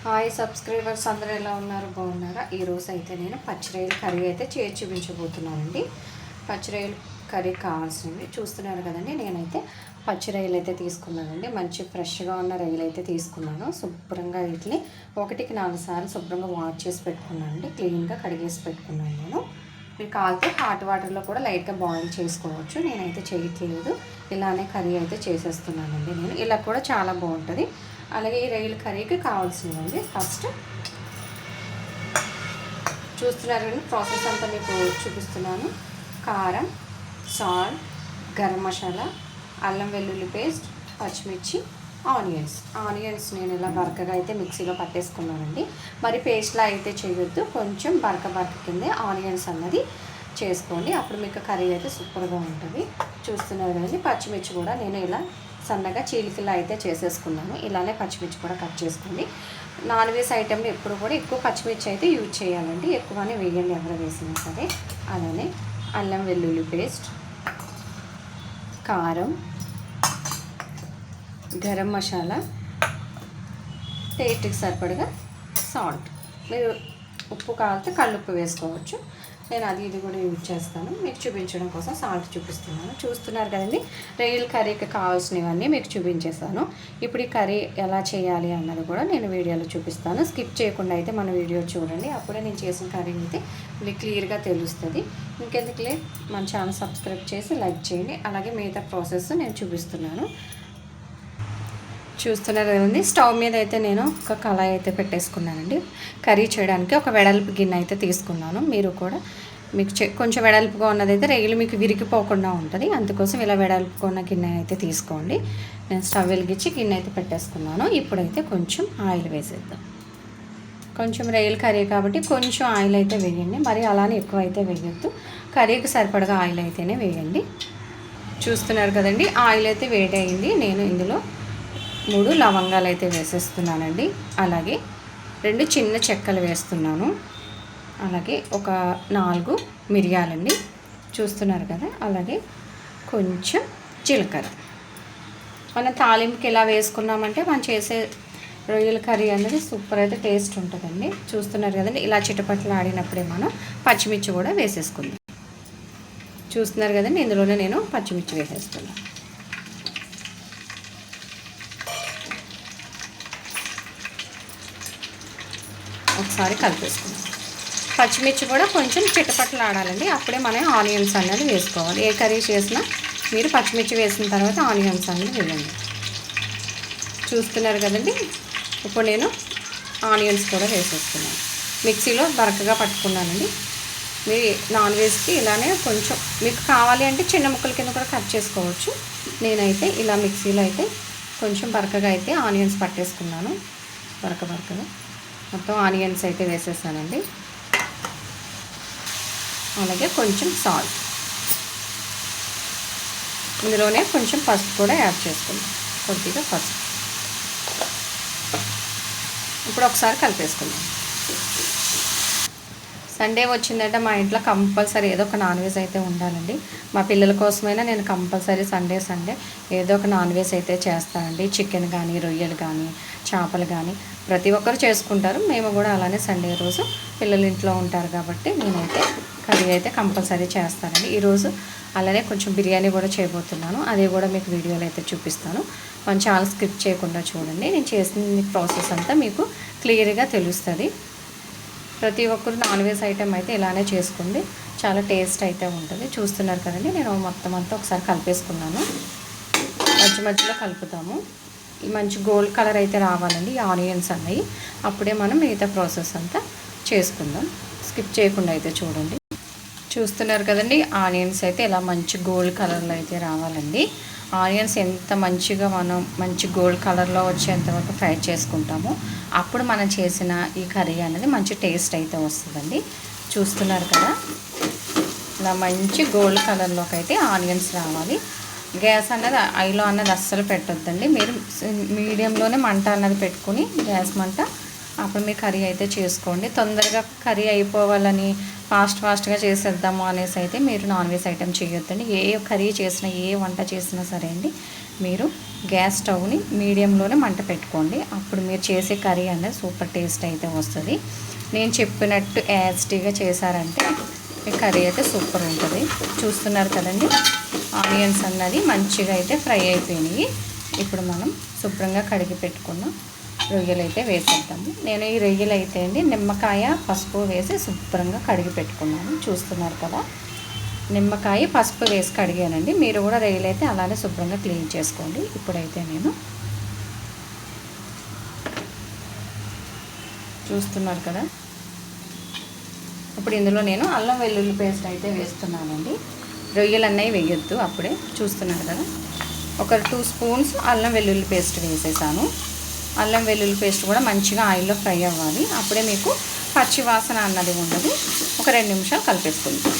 Hi subscribers అందరూ ఎలా ఉన్నారు, బాగున్నారా? ఈరోజు అయితే నేను పచ్చిరొయ్యల కర్రీ అయితే చేసి చూపించబోతున్నానండి. పచ్చిరొయ్యల కర్రీ కావాల్సినవి చూస్తున్నారు కదండి. నేనైతే పచ్చిరొయ్యలు అయితే తీసుకున్నానండి. మంచి ఫ్రెష్గా ఉన్న రొయ్యలు అయితే తీసుకున్నాను. శుభ్రంగా వీటిని 1-4 సార్లు శుభ్రంగా వాష్ చేసి పెట్టుకున్నానండి. క్లీన్గా కడిగేసి పెట్టుకున్నాను నేను. మీరు కావాలంటే హాట్ వాటర్లో కూడా లైట్గా బాయిల్ చేసుకోవచ్చు. నేనైతే చేయట్లేదు, ఇలానే కర్రీ అయితే చేసేస్తున్నానండి. నేను ఇలా కూడా చాలా బాగుంటుంది. అలాగే ఈ రొయ్యల కర్రీకి కావాల్సినవండి. ఫస్ట్ చూస్తున్నారు కానీ ప్రాసెస్ అంతా మీకు చూపిస్తున్నాను. కారం, సాల్ట్, గరం మసాలా, అల్లం వెల్లుల్లి పేస్ట్, పచ్చిమిర్చి, ఆనియన్స్ నేను ఇలా బరకగా అయితే మిక్సీలో పట్టేసుకున్నానండి. మరి పేస్ట్లా అయితే చేయొద్దు, కొంచెం బరక కింద ఆనియన్స్ అన్నది చేసుకోండి. అప్పుడు మీకు కర్రీ అయితే సూపర్గా ఉంటుంది. చూస్తున్నారు కదండి. పచ్చిమిర్చి కూడా నేను ఇలా సన్నగా చీలికలా అయితే చేసేసుకున్నాను. ఇలానే పచ్చిమిర్చి కూడా కట్ చేసుకోండి. నాన్ వెజ్ ఐటెంలో ఎప్పుడు కూడా ఎక్కువ పచ్చిమిర్చి అయితే యూజ్ చేయాలండి. ఎక్కువనే వేయండి ఎవరు వేసినా సరే. అలానే అల్లం వెల్లుల్లి పేస్ట్, కారం, గరం మసాలా, టేస్ట్కి సరిపడగా సాల్ట్. మీరు ఉప్పు కావాలంటే కళ్ళుప్పు వేసుకోవచ్చు. నేను ఇది కూడా యూజ్ చేస్తాను. మీకు చూపించడం కోసం సాల్ట్ చూపిస్తున్నాను. చూస్తున్నారు కదండి. రొయ్యల కర్రీకి కావాల్సినవన్నీ మీకు చూపించేస్తాను. ఇప్పుడు ఈ కర్రీ ఎలా చేయాలి అన్నది కూడా నేను వీడియోలో చూపిస్తాను. స్కిప్ చేయకుండా అయితే మన వీడియో చూడండి. అప్పుడే నేను చేసిన కర్రీ అయితే మీకు క్లియర్గా తెలుస్తుంది. ఇంకెందుకులే, మన ఛానల్ సబ్స్క్రైబ్ చేసి లైక్ చేయండి. అలాగే మిగతా ప్రాసెస్ నేను చూపిస్తున్నాను. చూస్తున్నారు కదండి. స్టవ్ మీద అయితే నేను ఒక కళాయి అయితే పెట్టేసుకున్నానండి. కర్రీ చేయడానికి ఒక వెడల్పు గిన్నె అయితే తీసుకున్నాను. మీరు కూడా మీకు కొంచెం వెడల్పుగా ఉన్నదైతే రొయ్యలు మీకు విరిగిపోకుండా ఉంటుంది. అందుకోసం ఇలా వెడల్పుగా ఉన్న గిన్నె అయితే తీసుకోండి. నేను స్టవ్ వెలిగించి గిన్నె అయితే పెట్టేసుకున్నాను. ఇప్పుడైతే కొంచెం ఆయిల్ వేసేద్దాం. కొంచెం రొయ్యల కర్రీ కాబట్టి కొంచెం ఆయిల్ అయితే వేయండి. మరి అలానే ఎక్కువ అయితే వేయొద్దు. కర్రీకి సరిపడగా ఆయిల్ అయితేనే వేయండి. చూస్తున్నారు కదండి. ఆయిల్ అయితే వేడయింది. నేను ఇందులో 3 లవంగాలు అయితే వేసేస్తున్నానండి. అలాగే 2 చిన్న చెక్కలు వేస్తున్నాను. అలాగే ఒక 4 మిరియాలండి. చూస్తున్నారు కదా. అలాగే కొంచెం జీలకర్ర. మనం తాలింపుకి ఎలా వేసుకున్నామంటే మనం చేసే రొయ్యల కర్రీ అనేది సూపర్ అయితే టేస్ట్ ఉంటుందండి. చూస్తున్నారు కదండి. ఇలా చిటపట్లు ఆడినప్పుడే మనం పచ్చిమిర్చి కూడా వేసేసుకుందాం. చూస్తున్నారు కదండి. ఇందులోనే నేను పచ్చిమిర్చి వేసేస్తున్నాను. ఒకసారి కలిపేసుకుందాం. పచ్చిమిర్చి కూడా కొంచెం చిటపట్లు ఆడాలండి. అప్పుడే మనం ఆనియన్స్ అనేది వేసుకోవాలి. ఏ కర్రీ చేసినా మీరు పచ్చిమిర్చి వేసిన తర్వాత ఆనియన్స్ అనేది వేయండి. చూస్తున్నారు కదండి. ఇప్పుడు నేను ఆనియన్స్ కూడా వేసేస్తున్నాను. మిక్సీలో బరకగా పట్టుకున్నానండి. మీరు నాన్ వెజ్కి ఇలానే కొంచెం మీకు కావాలి అంటే చిన్న ముక్కల కింద కూడా కట్ చేసుకోవచ్చు. నేనైతే ఇలా మిక్సీలో అయితే కొంచెం బరకగా అయితే ఆనియన్స్ పట్టేసుకున్నాను. బరకగా మొత్తం ఆనియన్స్ అయితే వేసేసానండి. అలాగే కొంచెం సాల్ట్, ఇందులోనే కొంచెం పసుపు కూడా యాడ్ చేసుకుందాం. కొద్దిగా పసుపు. ఇప్పుడు ఒకసారి కలిపేసుకుందాం. సండే వచ్చిందంటే మా ఇంట్లో కంపల్సరీ ఏదో ఒక నాన్ వెజ్ అయితే ఉండాలండి. మా పిల్లల కోసమైనా నేను కంపల్సరీ సండే ఏదో ఒక నాన్ వెజ్ అయితే చేస్తానండి. చికెన్ కానీ, రొయ్యలు కానీ, చేపలు కానీ ప్రతి ఒక్కరు చేసుకుంటారు. మేము కూడా అలానే సండే రోజు పిల్లలు ఇంట్లో ఉంటారు కాబట్టి నేనైతే కర్రీ అయితే కంపల్సరీ చేస్తానండి. ఈరోజు అలానే కొంచెం బిర్యానీ కూడా చేయబోతున్నాను. అది కూడా మీకు వీడియోలో అయితే చూపిస్తాను. మన ఛానల్ స్కిప్ చేయకుండా చూడండి. నేను చేసిన ప్రాసెస్ అంతా మీకు క్లియర్గా తెలుస్తుంది. ప్రతి ఒక్కరు నాన్ వెజ్ ఐటెం అయితే ఇలానే చేసుకోండి. చాలా టేస్ట్ అయితే ఉంటుంది. చూస్తున్నారు కదండి. నేను మొత్తం అంతా ఒకసారి కలిపేసుకున్నాను. మధ్యలో కలుపుతాము. ఈ మంచి గోల్డ్ కలర్ అయితే రావాలండి ఈ ఆనియన్స్ అన్నవి. అప్పుడే మనం మిగతా ప్రాసెస్ అంతా చేసుకుందాం. స్కిప్ చేయకుండా అయితే చూడండి. చూస్తున్నారు కదండి. ఆనియన్స్ అయితే ఇలా మంచి గోల్డ్ కలర్లో అయితే రావాలండి. ఆనియన్స్ ఎంత మంచిగా మనం మంచి గోల్డ్ కలర్లో వచ్చేంతవరకు ఫ్రై చేసుకుంటామో అప్పుడు మనం చేసిన ఈ కర్రీ అనేది మంచి టేస్ట్ అయితే వస్తుందండి. చూస్తున్నారు కదా. ఇలా మంచి గోల్డ్ కలర్లోకి అయితే ఆనియన్స్ రావాలి. గ్యాస్ అన్నది ఐలో అన్నది అస్సలు పెట్టొద్దండి. మీరు మీడియంలోనే మంట అన్నది పెట్టుకుని గ్యాస్ మంట అప్పుడు మీ కర్రీ అయితే చేసుకోండి. తొందరగా కర్రీ అయిపోవాలని ఫాస్ట్గా చేసేద్దాము అనేసి అయితే మీరు నాన్ వెజ్ ఐటెం చేయొద్దండి. ఏ కర్రీ చేసినా ఏ వంట చేసినా సరే అండి మీరు గ్యాస్ స్టవ్ని మీడియంలోనే మంట పెట్టుకోండి. అప్పుడు మీరు చేసే కర్రీ అనేది సూపర్ టేస్ట్ అయితే వస్తుంది. నేను చెప్పినట్టు యాస్టీగా చేశారంటే ఈ కర్రీ అయితే సూపర్ ఉంటుంది. చూస్తున్నారు కదండి, ఆనియన్స్ అన్నది మంచిగా అయితే ఫ్రై అయిపోయినాయి. ఇప్పుడు మనం శుభ్రంగా కడిగి పెట్టుకున్న రొయ్యలు అయితే వేసేద్దాము. నేను ఈ రొయ్యలు అయితే అండి నిమ్మకాయ పసుపు వేసి శుభ్రంగా కడిగి పెట్టుకున్నాను. చూస్తున్నారు కదా, నిమ్మకాయ పసుపు వేసి కడిగానండి. మీరు కూడా రొయ్యలు అయితే అలానే శుభ్రంగా క్లీన్ చేసుకోండి. ఇప్పుడైతే నేను చూస్తున్నారు కదా, ఇప్పుడు ఇందులో నేను అల్లం వెల్లుల్లి పేస్ట్ అయితే వేస్తున్నానండి. రొయ్యలు అన్నవి వేయొద్దు అప్పుడే. చూస్తున్నారు కదా, ఒక 2 స్పూన్స్ అల్లం వెల్లుల్లి పేస్ట్ వేసేసాను. అల్లం వెల్లుల్లి పేస్ట్ కూడా మంచిగా ఆయిల్లో ఫ్రై అవ్వాలి. అప్పుడే మీకు పచ్చి వాసన అన్నది ఉండదు. ఒక 2 నిమిషాలు కలిపేసుకుందాం.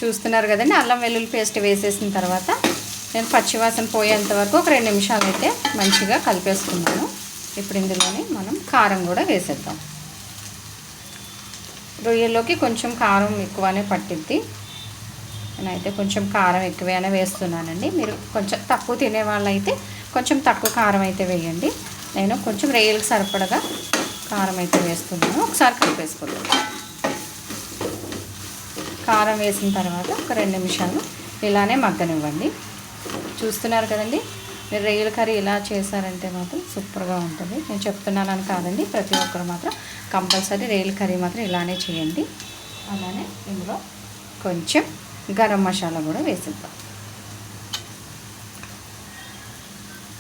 చూస్తున్నారు కదండి, అల్లం వెల్లుల్లి పేస్ట్ వేసేసిన తర్వాత నేను పచ్చివాసన పోయేంత వరకు ఒక 2 నిమిషాలు అయితే మంచిగా కలిపేసుకున్నాను. ఇప్పుడు ఇందులోనే మనం కారం కూడా వేసేద్దాం. రొయ్యల్లోకి కొంచెం కారం ఎక్కువనే పట్టిద్ది. నేనైతే కొంచెం కారం ఎక్కువైనా వేస్తున్నానండి. మీరు కొంచెం తక్కువ తినే వాళ్ళైతే కొంచెం తక్కువ కారం అయితే వేయండి. నేను కొంచెం రొయ్యలకు సరిపడగా కారం అయితే వేస్తున్నాను. ఒకసారి కలిపేసుకుందాం. కారం వేసిన తర్వాత ఒక 2 నిమిషాలు ఇలానే మగ్గనివ్వండి. చూస్తున్నారు కదండి, మీరు రొయ్యల కర్రీ ఇలా చేశారంటే మాత్రం సూపర్గా ఉంటుంది. నేను చెప్తున్నానని కాదండి, ప్రతి ఒక్కరు మాత్రం కంపల్సరీ రొయ్యల కర్రీ మాత్రం ఇలానే చేయండి. అలానే ఇందులో కొంచెం గరం మసాలా కూడా వేసిద్దాం.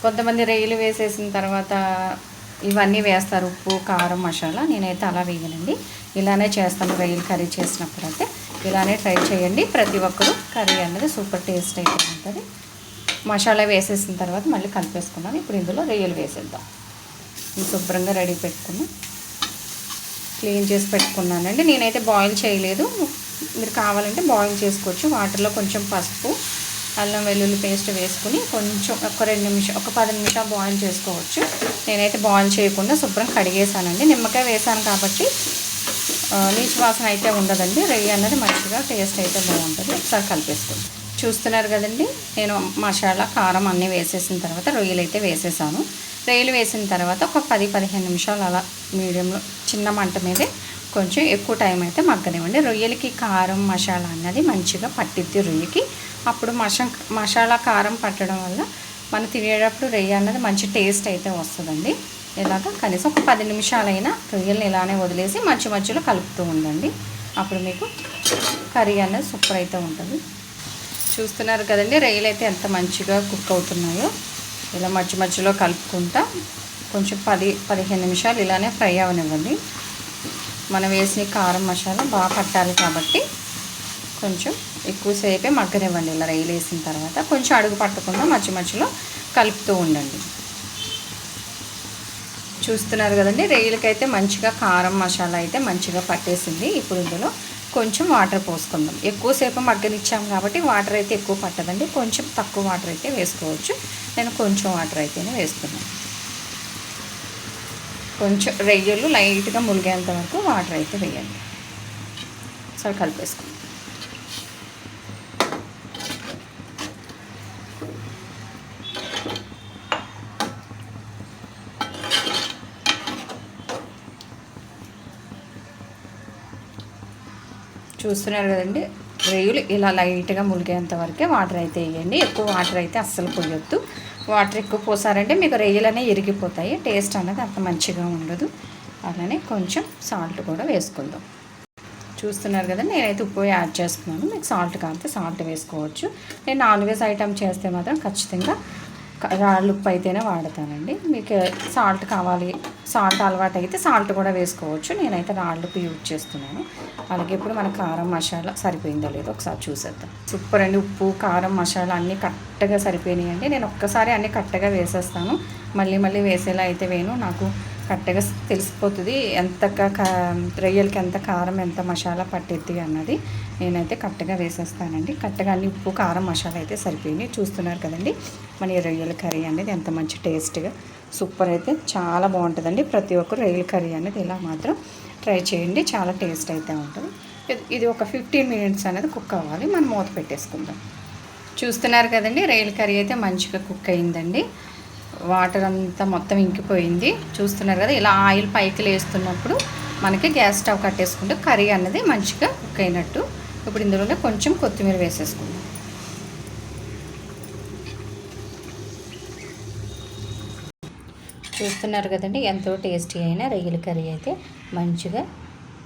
కొంతమంది రొయ్యలు వేసేసిన తర్వాత ఇవన్నీ వేస్తారు, ఉప్పు కారం మసాలా. నేనైతే అలా వేయనండి, ఇలానే చేస్తాను. రొయ్యల కర్రీ చేసినప్పుడు అయితే ఇలానే ట్రై చేయండి. ప్రతి ఒక్కరు కర్రీ అనేది సూపర్ టేస్ట్ అయితే ఉంటుంది. మసాలా వేసేసిన తర్వాత మళ్ళీ కలిపేసుకున్నాను. ఇప్పుడు ఇందులో రొయ్యలు వేసేద్దాం. శుభ్రంగా రెడీ పెట్టుకున్నాను, క్లీన్ చేసి పెట్టుకున్నానండి. నేనైతే బాయిల్ చేయలేదు, మీరు కావాలంటే బాయిల్ చేసుకోవచ్చు. వాటర్లో కొంచెం పసుపు అల్లం వెల్లుల్లి పేస్ట్ వేసుకుని కొంచెం ఒక 2 నిమిషాలు ఒక 10 నిమిషాలు బాయిల్ చేసుకోవచ్చు. నేనైతే బాయిల్ చేయకుండా శుభ్రం కడిగేసానండి. నిమ్మకాయ వేసాను కాబట్టి నీచు వాసన అయితే ఉండదండి. రొయ్య అన్నది మంచిగా టేస్ట్ అయితే బాగుంటుంది. ఒకసారి కలిపేసుకోండి. చూస్తున్నారు కదండి, నేను మసాలా కారం అన్నీ వేసేసిన తర్వాత రొయ్యలు అయితే వేసేసాను. రొయ్యలు వేసిన తర్వాత ఒక 10-15 నిమిషాలు అలా మీడియంలో చిన్న మంట మీదే కొంచెం ఎక్కువ టైం అయితే మగ్గనివ్వండి. రొయ్యలకి కారం మసాలా అన్నది మంచిగా పట్టిద్ది రొయ్యకి. అప్పుడు మసాలా కారం పట్టడం వల్ల మనం తినేటప్పుడు రొయ్య అన్నది మంచి టేస్ట్ అయితే వస్తుందండి. ఇలాగ కనీసం ఒక 10 నిమిషాలైనా రొయ్యలను ఇలానే వదిలేసి మధ్యలో కలుపుతూ ఉండండి. అప్పుడు మీకు కర్రీ అనేది సూపర్ అయితే ఉంటుంది. చూస్తున్నారు కదండి, రొయ్యలు అయితే ఎంత మంచిగా కుక్ అవుతున్నాయో. ఇలా మధ్యలో కలుపుకుంటా కొంచెం 10-15 నిమిషాలు ఇలానే ఫ్రై అవనివ్వండి. మనం వేసిన కారం మసాలా బాగా పట్టాలి కాబట్టి కొంచెం ఎక్కువసేపే మగ్గనివ్వండి. ఇలా రొయ్యలు వేసిన తర్వాత కొంచెం అడుగు పట్టకుండా మధ్యలో కలుపుతూ ఉండండి. చూస్తున్నారు కదండి, రొయ్యలకైతే మంచిగా కారం మసాలా అయితే మంచిగా పట్టేసింది. ఇప్పుడు ఇందులో కొంచెం వాటర్ పోసుకుందాం. ఎక్కువసేపు మగ్గనిచ్చాము కాబట్టి వాటర్ అయితే ఎక్కువ పట్టదండి, కొంచెం తక్కువ వాటర్ అయితే వేసుకోవచ్చు. నేను కొంచెం వాటర్ అయితేనే వేస్తున్నాను. కొంచెం రొయ్యలు లైట్గా ములిగేంత వరకు వాటర్ అయితే వేయండి. సరే కలిపేసుకుందాం. చూస్తున్నారు కదండి, రొయ్యలు ఇలా లైట్గా ములిగేంత వరకే వాటర్ అయితే వేయండి. ఎక్కువ వాటర్ అయితే అస్సలు పోయొద్దు. వాటర్ ఎక్కువ పోసారంటే మీకు రొయ్యలు అనేవి ఇరిగిపోతాయి, టేస్ట్ అనేది అంత మంచిగా ఉండదు. అలానే కొంచెం సాల్ట్ కూడా వేసుకుందాం. చూస్తున్నారు కదండి, నేనైతే ఉప్పు యాడ్ చేస్తున్నాను. మీకు సాల్ట్ కావాలంటే సాల్ట్ వేసుకోవచ్చు. నేను నాన్ వెజ్ ఐటమ్ చేస్తే మాత్రం ఖచ్చితంగా రాళ్ళు ఉప్పు అయితేనే వాడతానండి. మీకు సాల్ట్ కావాలి, సాల్ట్ అలవాటు అయితే సాల్ట్ కూడా వేసుకోవచ్చు. నేనైతే రాళ్ళు ఉప్పు యూజ్ చేస్తున్నాను. అలాగే ఇప్పుడు మన కారం మసాలా సరిపోయిందో లేదో ఒకసారి చూసేద్దాం. సూపర్ అండి, ఉప్పు కారం మసాలా అన్నీ కరెక్ట్గా సరిపోయినాయండి. నేను ఒక్కసారి అన్నీ కరెక్ట్గా వేసేస్తాను, మళ్ళీ వేసేలా అయితే వేను. నాకు కరెక్ట్గా తెలిసిపోతుంది ఎంత రొయ్యలకి ఎంత కారం ఎంత మసాలా పట్టిద్ది అన్నది. నేనైతే కరెక్ట్గా వేసేస్తానండి. కరెక్ట్గా అన్ని ఉప్పు కారం మసాలా అయితే సరిపోయినాయి. చూస్తున్నారు కదండి, మన ఈ రొయ్యల కర్రీ అనేది ఎంత మంచి టేస్ట్గా సూపర్ అయితే చాలా బాగుంటుందండి. ప్రతి ఒక్కరు రొయ్యల కర్రీ అనేది ఇలా మాత్రం ట్రై చేయండి, చాలా టేస్ట్ అయితే ఉంటుంది. ఇది ఒక 15 మినిట్స్ అనేది కుక్ అవ్వాలి. మనం మూత పెట్టేసుకుందాం. చూస్తున్నారు కదండి, రొయ్యల కర్రీ అయితే మంచిగా కుక్ అయిందండి. వాటర్ అంతా మొత్తం ఇంకిపోయింది. చూస్తున్నారు కదా, ఇలా ఆయిల్ పైకి లేస్తున్నప్పుడు మనకి గ్యాస్ స్టవ్ కట్టేసుకుంటే కర్రీ అన్నది మంచిగా కుక్ అయినట్టు. ఇప్పుడు ఇందులోనే కొంచెం కొత్తిమీర వేసేసుకుందాం. చూస్తున్నారు కదండి, ఎంతో టేస్టీ అయిన రొయ్యల కర్రీ అయితే మంచిగా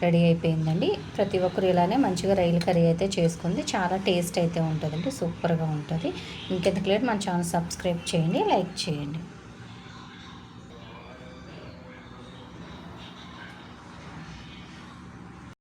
రెడీ అయిపోయిందండి. ప్రతి ఒక్కరు ఇలానే మంచిగా రొయ్యల కర్రీ అయితే చేసుకుంది. చాలా టేస్ట్ అయితే ఉంటుందండి, సూపర్గా ఉంటుంది. ఇంకెందుకు లేట్ మన ఛానల్ సబ్స్క్రైబ్ చేయండి, లైక్ చేయండి.